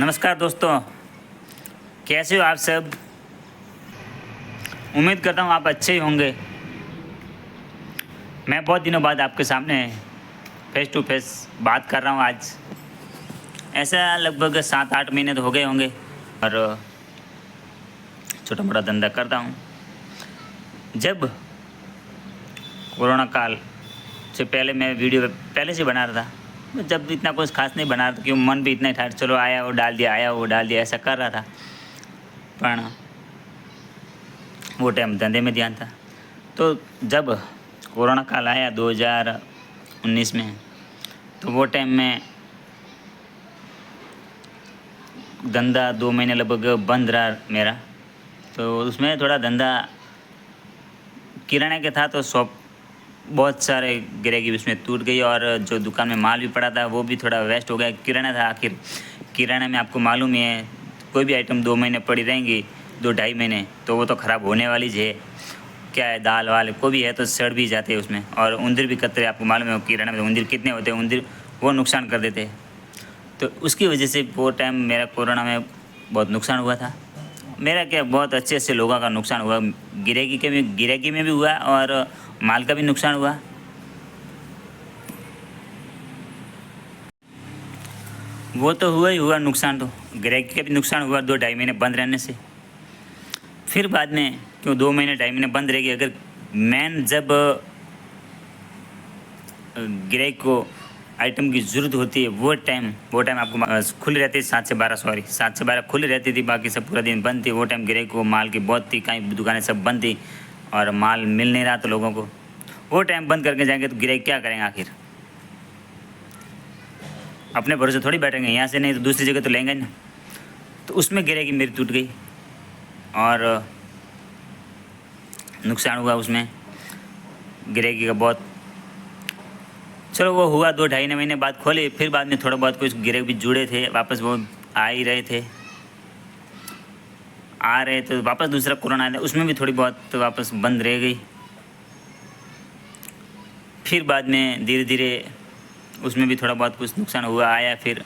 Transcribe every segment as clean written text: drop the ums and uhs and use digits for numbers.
नमस्कार दोस्तों, कैसे हो आप सब। उम्मीद करता हूँ आप अच्छे ही होंगे। मैं बहुत दिनों बाद आपके सामने फेस टू फेस बात कर रहा हूँ आज। ऐसा लगभग 7-8 महीने तो हो गए होंगे और छोटा मोटा धंधा करता हूँ। जब कोरोना काल से पहले मैं वीडियो पहले से बना रहा था, जब इतना कुछ खास नहीं बना रहा था, क्यों मन भी इतना ही था, चलो आया वो डाल दिया, आया वो डाल दिया, ऐसा कर रहा था। पर वो टाइम धंधे में ध्यान था। तो जब कोरोना काल आया 2019 में, तो वो टाइम में धंधा 2 महीने लगभग बंद रहा मेरा। तो उसमें थोड़ा धंधा किराने के था, तो शॉप बहुत सारे गिराकी उसमें टूट गई और जो दुकान में माल भी पड़ा था वो भी थोड़ा वेस्ट हो गया। किराना था, आखिर किराने में आपको मालूम ही है, कोई भी आइटम 2 महीने पड़ी रहेंगी, 2-2.5 महीने, तो वो तो ख़राब होने वाली है। क्या है, दाल वाल कोई भी है तो सड़ भी जाते हैं उसमें, और उंदर भी कतरे, आपको मालूम है किराना में उंदर कितने होते हैं, उंदर वो नुकसान कर देते हैं। तो उसकी वजह से वो टाइम मेरा कोरोना में बहुत नुकसान हुआ था। मेरा क्या, बहुत अच्छे लोगों का नुकसान हुआ, गिराकी में भी हुआ और माल का भी नुकसान हुआ। वो तो हुआ ही हुआ नुकसान, तो गिराकी का भी नुकसान हुआ 2-2.5 महीने बंद रहने से। फिर बाद में क्यों 2 महीने 2.5 महीने बंद रहेगी, अगर मैन जब ग्राहक को आइटम की ज़रूरत होती है वो टाइम आपको खुली रहती है 7 से 12 खुली रहती थी, बाकी सब पूरा दिन बंद थी। वो टाइम ग्राहक को माल की बहुत थी, कहीं दुकानें सब बंद थी और माल मिल नहीं रहा था लोगों को। वो टाइम बंद करके जाएंगे तो ग्राहक क्या करेंगे, आखिर अपने भरोसे थोड़ी बैठेंगे, यहाँ से नहीं तो दूसरी जगह तो लेंगे ना। तो उसमें ग्राहकी मेरी टूट गई और नुकसान हुआ उसमें ग्राहकी का बहुत। चलो वो हुआ, 2-2.5 महीने बाद खोले, फिर बाद में थोड़ा बहुत कुछ ग्राहक भी जुड़े थे, वापस वो आ ही रहे थे, आ रहे तो वापस दूसरा कोरोना आया, उसमें भी थोड़ी बहुत तो वापस बंद रह गई। फिर बाद में धीरे धीरे उसमें भी थोड़ा बहुत कुछ नुकसान हुआ, आया, फिर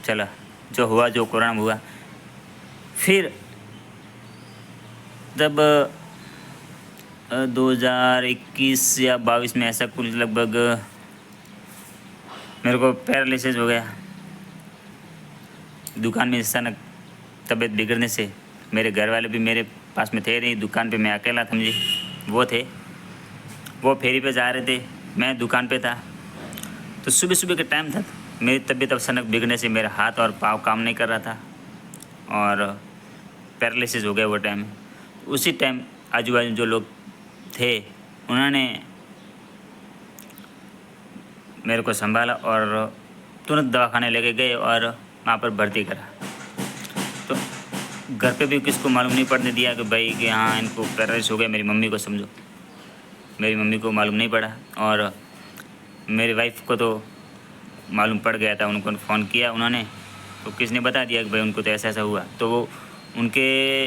चला जो हुआ, जो कोरोना में हुआ। फिर जब 2021 या 22 में ऐसा कुल लगभग मेरे को पैरालिसिस हो गया दुकान में। अचानक तबीयत बिगड़ने से मेरे घर वाले भी मेरे पास में थे नहीं, दुकान पे मैं अकेला था, मुझे वो थे, वो फेरी पे जा रहे थे, मैं दुकान पे था। तो सुबह सुबह का टाइम था, मेरी तबीयत अचानक बिगड़ने से मेरा हाथ और पाँव काम नहीं कर रहा था और पैरालिसिस हो गया वो टाइम। उसी टाइम आजू बाजू जो लोग थे उन्होंने मेरे को संभाला और तुरंत दवाखाने लेके गए और वहाँ पर भर्ती करा। तो घर पे भी किसको मालूम नहीं पड़ने दिया कि भाई कि हाँ इनको पैरालिसिस हो गया। मेरी मम्मी को समझो, मेरी मम्मी को मालूम नहीं पड़ा और मेरी वाइफ को तो मालूम पड़ गया था। उनको फ़ोन किया उन्होंने, तो किसने बता दिया कि भाई उनको तो ऐसा ऐसा हुआ। तो वो उनके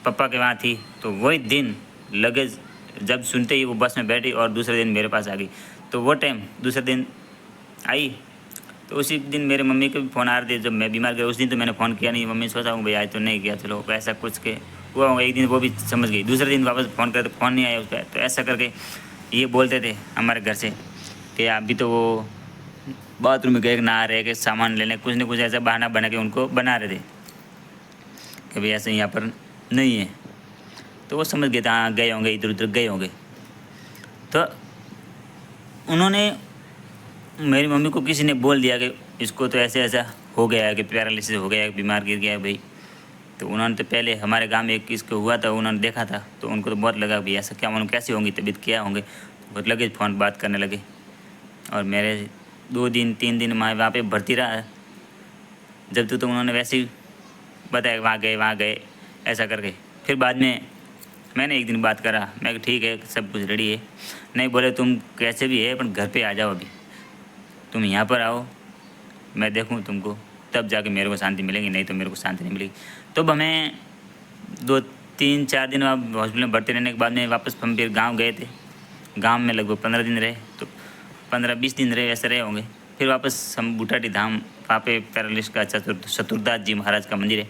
पापा के वहाँ थी, तो वही दिन लगेज जब सुनते ही वो बस में बैठी और दूसरे दिन मेरे पास आ गई। तो वो टाइम दूसरे दिन आई, तो उसी दिन मेरे मम्मी के भी फ़ोन आ रहे थे जब मैं बीमार गया। उस दिन तो मैंने फ़ोन किया नहीं, मम्मी सोचा हूँ भाई आज तो नहीं किया, चलो ऐसा कुछ के हुआ होगा एक दिन, वो भी समझ गई। दूसरे दिन वापस फ़ोन करे तो फ़ोन नहीं आया उस पर। तो ऐसा करके ये बोलते थे हमारे घर से कि अभी तो वो बाथरूम में गए, नहा रहे, कि सामान लेने, कुछ न कुछ ऐसा बहाना बना के उनको बना रहे थे कि भाई ऐसे यहाँ पर नहीं है। तो वो समझ गए थे हाँ गए होंगे, इधर उधर गए होंगे। तो उन्होंने, मेरी मम्मी को किसी ने बोल दिया कि इसको तो ऐसे ऐसा हो गया है कि पैरालिसिस हो गया है, बीमार गिर गया है भाई। तो उन्होंने तो पहले हमारे गांव में एक किसको हुआ था, उन्होंने देखा था, तो उनको तो बहुत लगा भाई ऐसा क्या, उन्होंने कैसे होंगी तबीयत, क्या होंगे। बहुत लगे फ़ोन बात करने लगे और मेरे 2 दिन 3 दिन मैं वहाँ पे भर्ती रहा। जब तो उन्होंने वैसे ही बताया वहाँ गए ऐसा करके। फिर बाद में मैंने एक दिन बात करा, मैं कहा ठीक है सब कुछ रेडी है। नहीं बोले तुम कैसे भी है पर घर पे आ जाओ, अभी तुम यहाँ पर आओ, मैं देखूँ तुमको, तब जाके मेरे को शांति मिलेगी, नहीं तो मेरे को शांति नहीं मिलेगी। तो हमें 2-3-4 दिन हॉस्पिटल में भर्ती रहने के बाद में वापस हम फिर गाँव गए थे। गाँव में लगभग 15 दिन रहे, तो 15-20 दिन रहे, ऐसे रहे होंगे। फिर वापस हम बूटाटी धाम वहाँ पे पैरालिस्ट का चतुर्दास जी महाराज का मंदिर है,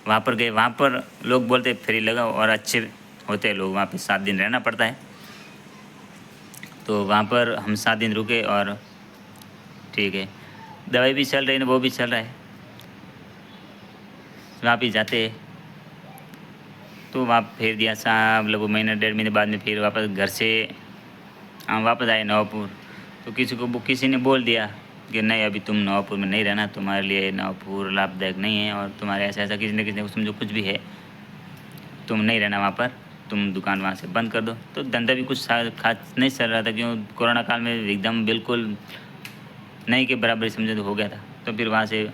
वहाँ पर गए। वहाँ पर लोग बोलते फ्री लगाओ और अच्छे होते हैं लोग, वहाँ पे 7 दिन रहना पड़ता है। तो वहाँ पर हम 7 दिन रुके और ठीक है, दवाई भी चल रही है, वो भी चल रहा है। वहाँ भी जाते हैं तो वहाँ फिर दिया साहब, लगभग महीना 1.5 महीने बाद में फिर वापस घर से हम वापस आए नवापुर। तो किसी ने बोल दिया कि नहीं, अभी तुम नवापुर में नहीं रहना, तुम्हारे लिए नवापुर लाभदायक नहीं है, और तुम्हारे ऐसा किसी ने समझो कुछ भी है, तुम नहीं रहना वहाँ पर, तुम दुकान वहाँ से बंद कर दो। तो धंधा भी कुछ खास नहीं चल रहा था, क्यों कोरोना काल में एकदम बिल्कुल नहीं के बराबर समझो तो हो गया था। तो फिर वहाँ से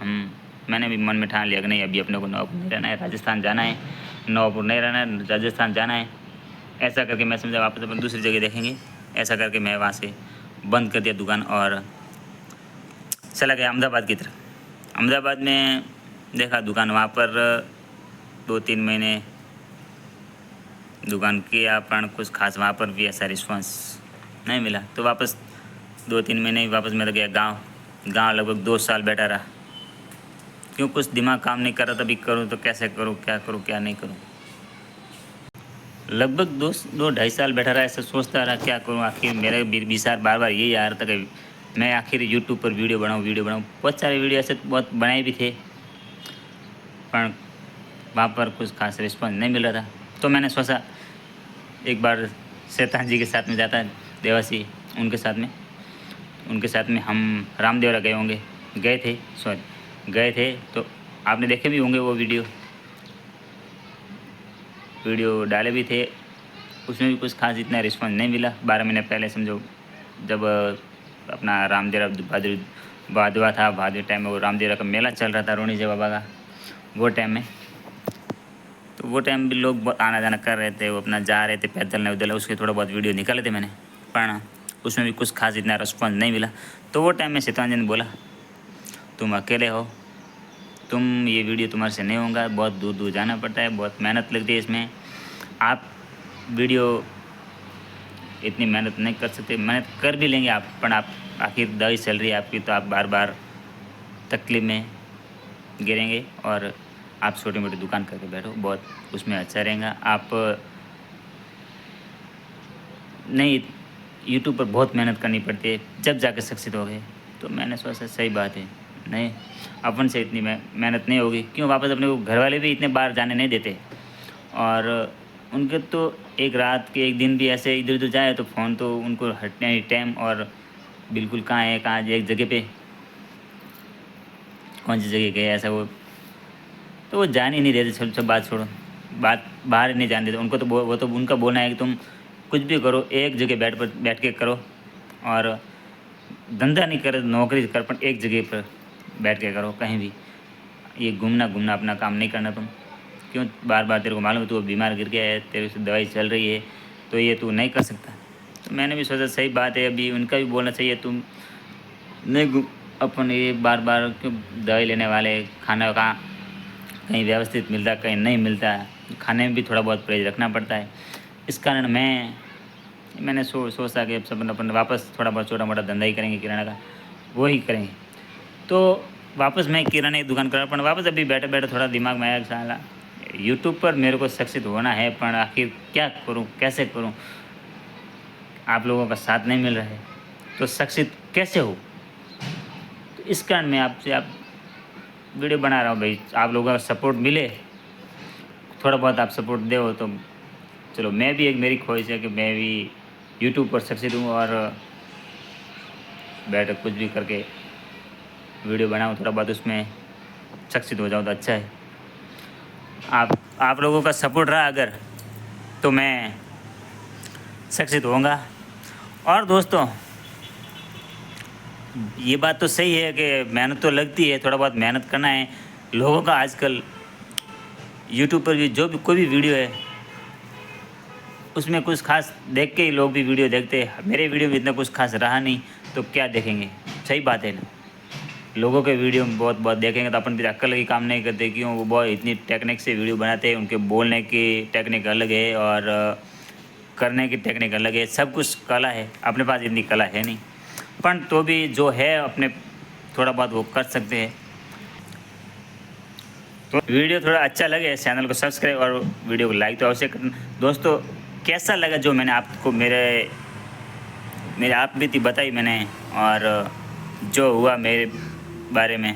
मैंने भी मन में ठान लिया कि नहीं, अभी अपने को नवापुर नहीं रहना है, राजस्थान जाना है, नवापुर नहीं रहना है, राजस्थान जाना है। ऐसा करके मैं समझा वापस अपन दूसरी जगह देखेंगे। ऐसा करके मैं वहाँ से बंद कर दिया दुकान और चला गया अहमदाबाद की तरफ। अहमदाबाद में देखा दुकान, वहाँ पर 2-3 महीने दुकान किया, पर कुछ खास वहाँ पर भी ऐसा रिस्पॉन्स नहीं मिला। तो वापस 2-3 महीने ही वापस मैं गया गांव लगभग 2 साल बैठा रहा, क्यों कुछ दिमाग काम नहीं कर रहा था। अभी करूँ तो कैसे करूँ, क्या नहीं करूँ। लगभग 2-2.5 साल बैठा रहा, ऐसा सोचता रहा क्या करूँ। आखिर मेरे विचार बार यही आ रहा था कि मैं आखिर यूट्यूब पर वीडियो बनाऊँ। बहुत सारे वीडियो ऐसे बहुत बनाए भी थे, पर वहाँ पर कुछ खास रिस्पॉन्स नहीं मिल रहा था। तो मैंने सोचा एक बार शैतान जी के साथ में जाता है, देवासी उनके साथ में हम रामदेवरा गए थे। तो आपने देखे भी होंगे वो वीडियो डाले भी थे, उसमें भी कुछ खास इतना रिस्पॉन्स नहीं मिला। 12 महीने पहले समझो, जब अपना रामदेवरा भादवा था, भादवे टाइम में वो रामदेवरा का मेला चल रहा था रोणी जी बाबा का, वो टाइम में। तो वो टाइम भी लोग आना जाना कर रहे थे, वो अपना जा रहे थे पैदल न उदल, उसके थोड़ा बहुत वीडियो निकाले थे मैंने, पर उसमें भी कुछ खास इतना रिस्पॉन्स नहीं मिला। तो वो टाइम में शैतान जी ने बोला, तुम अकेले हो, ये वीडियो तुम्हारे से नहीं होगा, बहुत दूर जाना पड़ता है, बहुत मेहनत लगती है इसमें, आप वीडियो इतनी मेहनत नहीं कर सकते। मेहनत कर भी लेंगे आप, पर आप आखिर दवाई चल रही है आपकी, तो आप बार तकलीफ में गिरेंगे। और आप छोटी मोटी दुकान करके बैठो, बहुत उसमें अच्छा रहेगा। आप नहीं, यूट्यूब पर बहुत मेहनत करनी पड़ती है, जब जाकर सक्सेस हो गए। तो मैंने सोचा सही बात है, नहीं अपन से इतनी मेहनत नहीं होगी, क्यों वापस अपने को घर वाले भी इतने बाहर जाने नहीं देते, और उनके तो एक रात के एक दिन भी ऐसे इधर उधर जाए तो फ़ोन तो उनको हटने ही टाइम, और बिल्कुल कहाँ एक जगह पे कौन सी जगह गए ऐसा, तो वो जान ही नहीं देते। सब बात छोड़ो, बात बाहर ही नहीं जाने देते उनको। तो वो तो उनका बोलना है कि तुम कुछ भी करो, एक जगह बैठ के करो, और धंधा नहीं कर, नौकरी कर, पर एक जगह पर बैठ के करो, कहीं भी ये घूमना अपना काम नहीं करना तुम। क्यों बार तेरे को मालूम है तू बीमार गिर गया है, तेरे से दवाई चल रही है, तो ये तू नहीं कर सकता। तो मैंने भी सोचा सही बात है, अभी उनका भी बोलना चाहिए, तुम नहीं अपन ये बार क्यों दवाई लेने वाले, खाना कहीं व्यवस्थित मिलता, कहीं नहीं मिलता, खाने में भी थोड़ा बहुत परहेज रखना पड़ता है। इस कारण मैंने सोचा कि सब अपन वापस थोड़ा बहुत छोटा मोटा धंधा ही करेंगे, किराना का वो ही करेंगे। तो वापस मैं किराने की दुकान करा, पर वापस अभी बैठे थोड़ा दिमाग में आया, साला यूट्यूब पर मेरे को सक्सेस होना है, पर आखिर क्या करूं, कैसे करूं, आप लोगों का साथ नहीं मिल रहा है, तो सक्सेस कैसे हो। तो इस कारण मैं आप वीडियो बना रहा हूँ भाई, आप लोगों का सपोर्ट मिले, थोड़ा बहुत आप सपोर्ट दो तो चलो। मैं भी मेरी ख्वाहिश है कि मैं भी यूट्यूब पर सक्सेस हूँ, और बैठ कुछ भी करके वीडियो बनाऊँ, थोड़ा बहुत उसमें सक्सेस हो जाऊँ तो अच्छा है। आप लोगों का सपोर्ट रहा अगर, तो मैं सक्सेस होऊंगा। और दोस्तों, ये बात तो सही है कि मेहनत तो लगती है, थोड़ा बहुत मेहनत करना है। लोगों का आजकल यूट्यूब पर भी जो भी कोई भी वीडियो है, उसमें कुछ खास देख के ही लोग भी वीडियो देखते हैं। मेरे वीडियो में इतना कुछ खास रहा नहीं, तो क्या देखेंगे, सही बात है ना। लोगों के वीडियो में बहुत देखेंगे तो अपन भी अक्ल की काम नहीं करते, क्यों वो बहुत इतनी टेक्निक से वीडियो बनाते हैं, उनके बोलने की टेक्निक अलग है और करने की टेक्निक अलग है, सब कुछ कला है, अपने पास इतनी कला है नहीं। पर तो भी जो है अपने थोड़ा बहुत वो कर सकते हैं। तो वीडियो थोड़ा अच्छा लगे चैनल को सब्सक्राइब और वीडियो को लाइक तो अवश्य करना। दोस्तों कैसा लगा जो मैंने आपको मेरे आप बीती बताई मैंने, और जो हुआ मेरे बारे में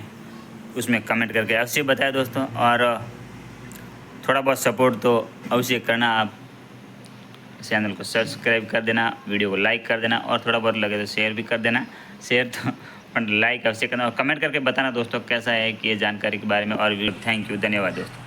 उसमें कमेंट करके अवश्य बताया दोस्तों। और थोड़ा बहुत सपोर्ट तो अवश्य करना, आप चैनल को सब्सक्राइब कर देना, वीडियो को लाइक कर देना, और थोड़ा बहुत लगे तो शेयर भी कर देना। शेयर तो लाइक अवश्य करना और कमेंट करके बताना दोस्तों कैसा है कि ये जानकारी के बारे में। और थैंक यू, धन्यवाद दोस्तों।